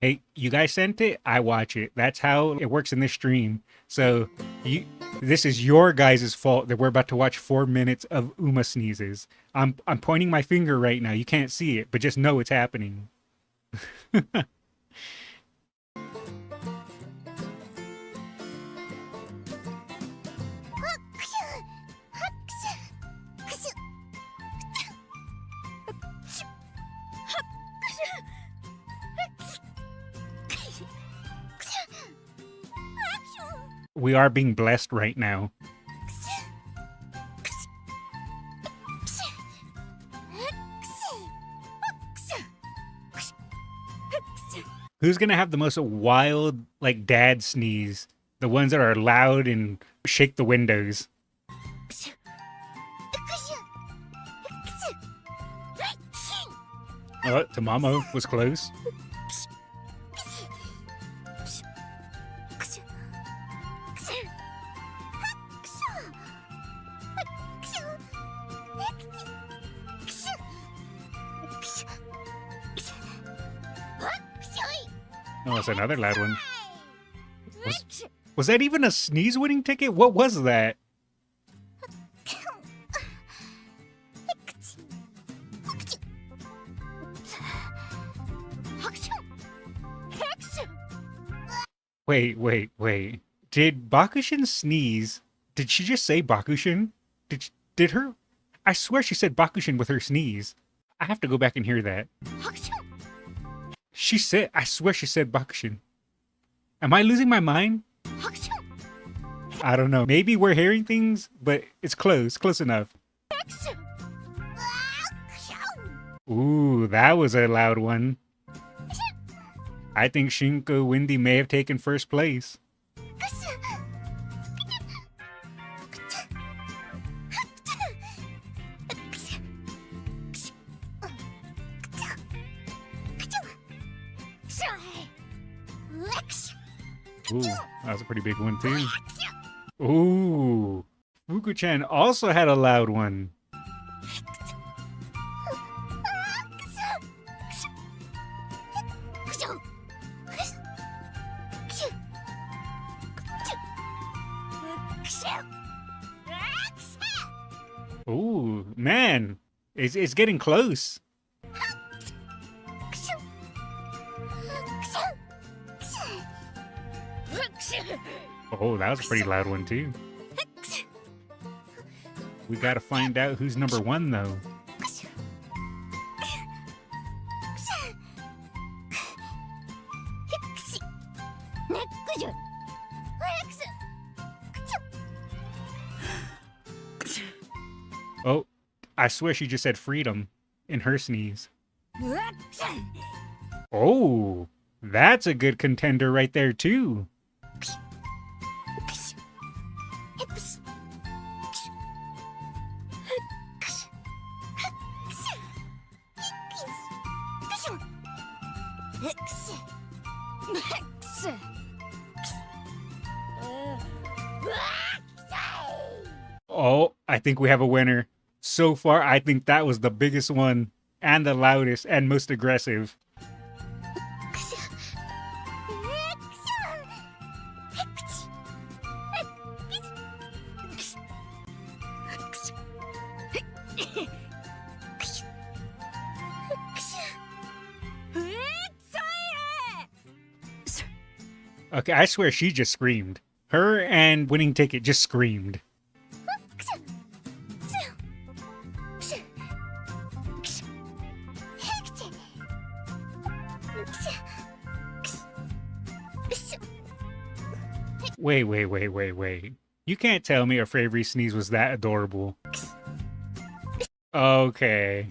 Hey, you guys sent it, I watch it. That's how it works in this stream. So you this is your guys' fault that we're about to watch 4 minutes of Uma sneezes. I'm pointing my finger right now. You can't see it, but just know it's happening. We are being blessed right now. Who's gonna have the most wild, like, dad sneeze? The ones that are loud and shake the windows. Oh, Tamamo was close. Oh, it's another loud one. Was that even a sneeze winning ticket? What was that? Wait. Did Bakushin sneeze? Did she just say Bakushin? Did her? I swear she said Bakushin with her sneeze. I have to go back and hear that. She said, I swear she said Bakushin. Am I losing my mind? I don't know. Maybe we're hearing things, but it's close enough. Ooh, that was a loud one. I think Shinko Windy may have taken first place. Ooh, that was a pretty big one too. Ooh, Fuku-chan also had a loud one. Ooh, man, it's getting close. Oh, that was a pretty loud one too. We gotta find out who's number one though. Oh, I swear she just said freedom in her sneeze. Oh, that's a good contender right there too. Oh, I think we have a winner. So far, I think that was the biggest one, and the loudest, and most aggressive. Okay, I swear she just screamed. Her and Winning Ticket just screamed. Wait. You can't tell me a Fravery sneeze was that adorable. Okay.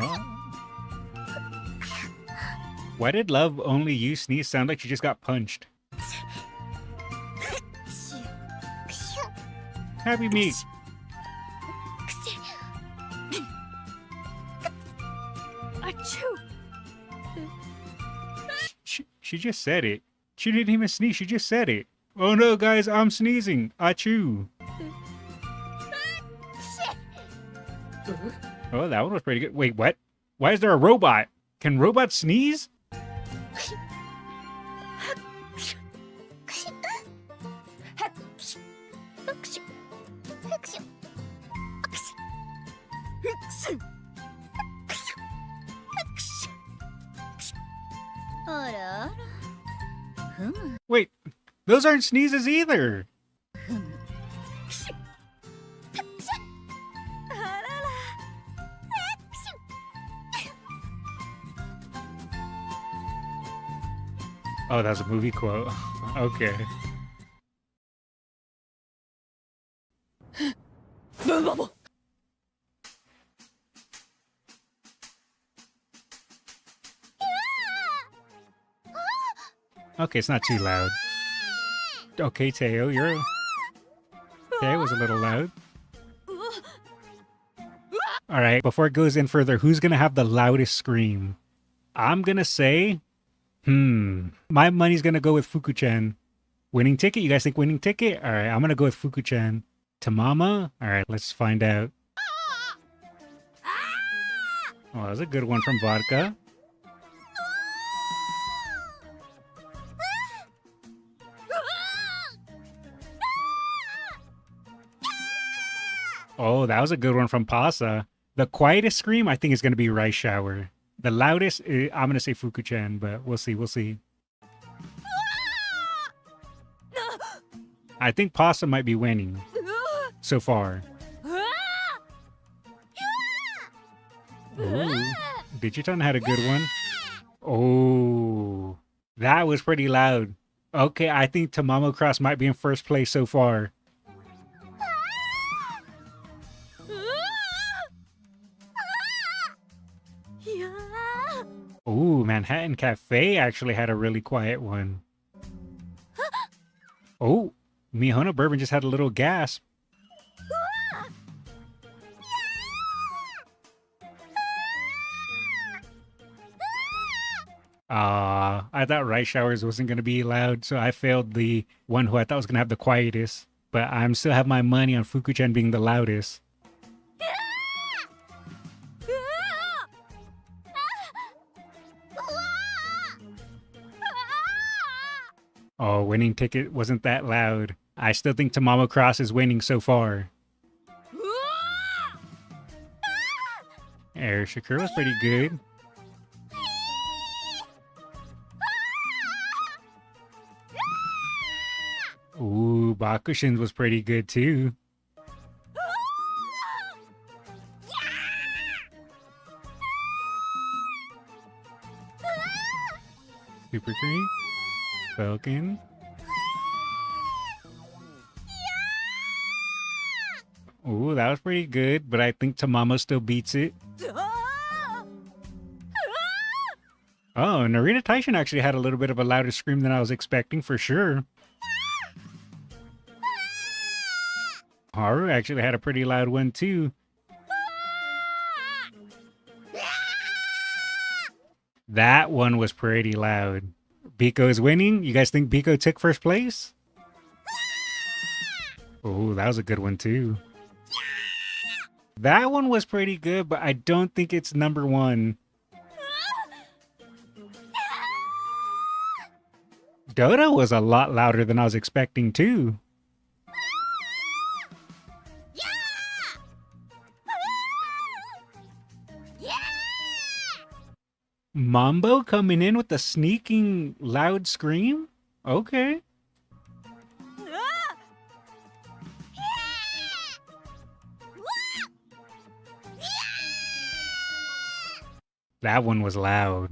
Oh. Why did Love Only You sneeze sound like she just got punched? Happy meat. She just said it. She didn't even sneeze. She just said it. Oh no, guys, I'm sneezing. Achoo. Oh, that one was pretty good. Wait, what? Why is there a robot? Can robots sneeze? Wait, those aren't sneezes either. Oh, that's a movie quote. Okay. Okay, it's not too loud. Okay, Teo, you're... Teo was a little loud. Alright, before it goes in further, who's gonna have the loudest scream? I'm gonna say... My money's gonna go with Fuku-chan. Winning ticket? You guys think winning ticket? Alright, I'm gonna go with Fuku-chan. Tamama? Alright, let's find out. Oh, that was a good one from Vodka. Oh, that was a good one from Pasa. The quietest scream, I think, is going to be Rice Shower. The loudest, I'm going to say Fuku-chan, but we'll see, we'll see. I think Pasa might be winning so far. Ooh, Digiton had a good one. Oh, that was pretty loud. Okay, I think Tamamo Cross might be in first place so far. Ooh, Manhattan Cafe actually had a really quiet one. Oh, Mihono Bourbon just had a little gasp. I thought Rice Showers wasn't going to be loud, so I failed the one who I thought was going to have the quietest. But I'm still have my money on Fuku-chan being the loudest. Oh, winning ticket wasn't that loud. I still think Tamamo Cross is winning so far. Air Shakur was pretty good. Ooh, Bakushin's was pretty good too. Super Cream. Falcon. Ooh, that was pretty good, but I think Tamamo still beats it. Oh, Narita Taishin actually had a little bit of a louder scream than I was expecting for sure. Haru actually had a pretty loud one too. That one was pretty loud. Biko is winning. You guys think Biko took first place? Oh, that was a good one too. That one was pretty good, but I don't think it's number one. Dota was a lot louder than I was expecting too. Mambo coming in with a sneaking loud scream? Okay. That one was loud.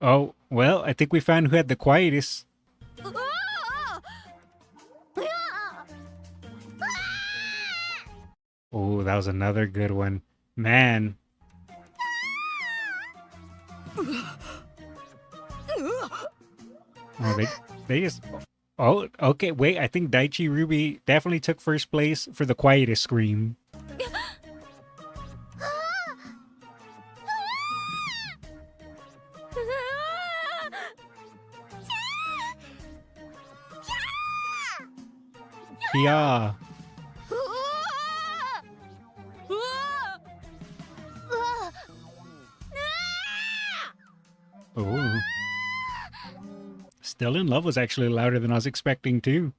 Oh, well, I think we found who had the quietest. that was another good one. Man. Oh, they just... Oh, okay, wait. I think Daichi Ruby definitely took first place for the quietest scream. Yeah. Oh. Still in Love was actually louder than I was expecting too.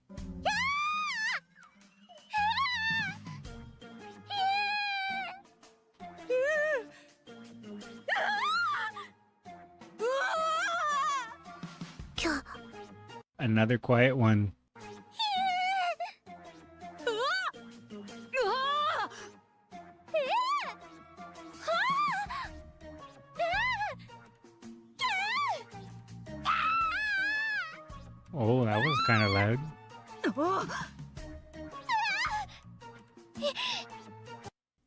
Another quiet one. Oh, that was kind of loud.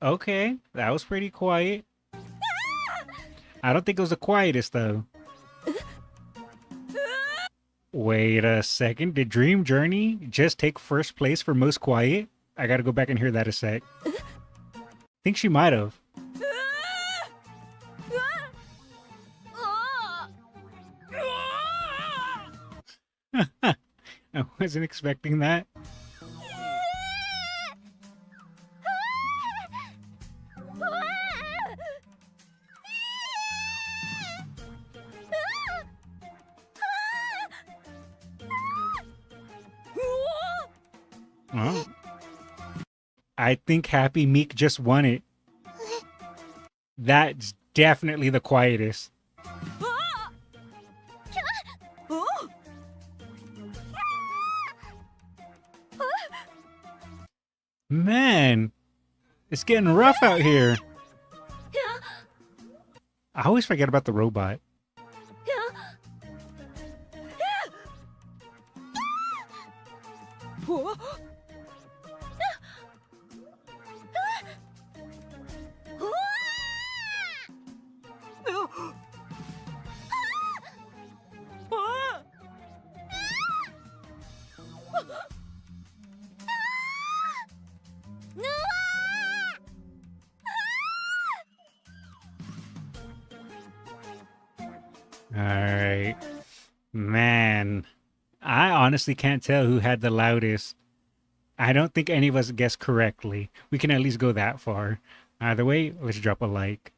Okay, that was pretty quiet. I don't think it was the quietest though. Wait a second, did Dream Journey just take first place for most quiet? I gotta go back and hear that a sec. Think she might have. I wasn't expecting that. Well, I think Happy Meek just won it. That's definitely the quietest. Man, it's getting rough out here. I always forget about the robot. Alright. Man, I honestly can't tell who had the loudest. I don't think any of us guessed correctly. We can at least go that far. Either way, let's drop a like.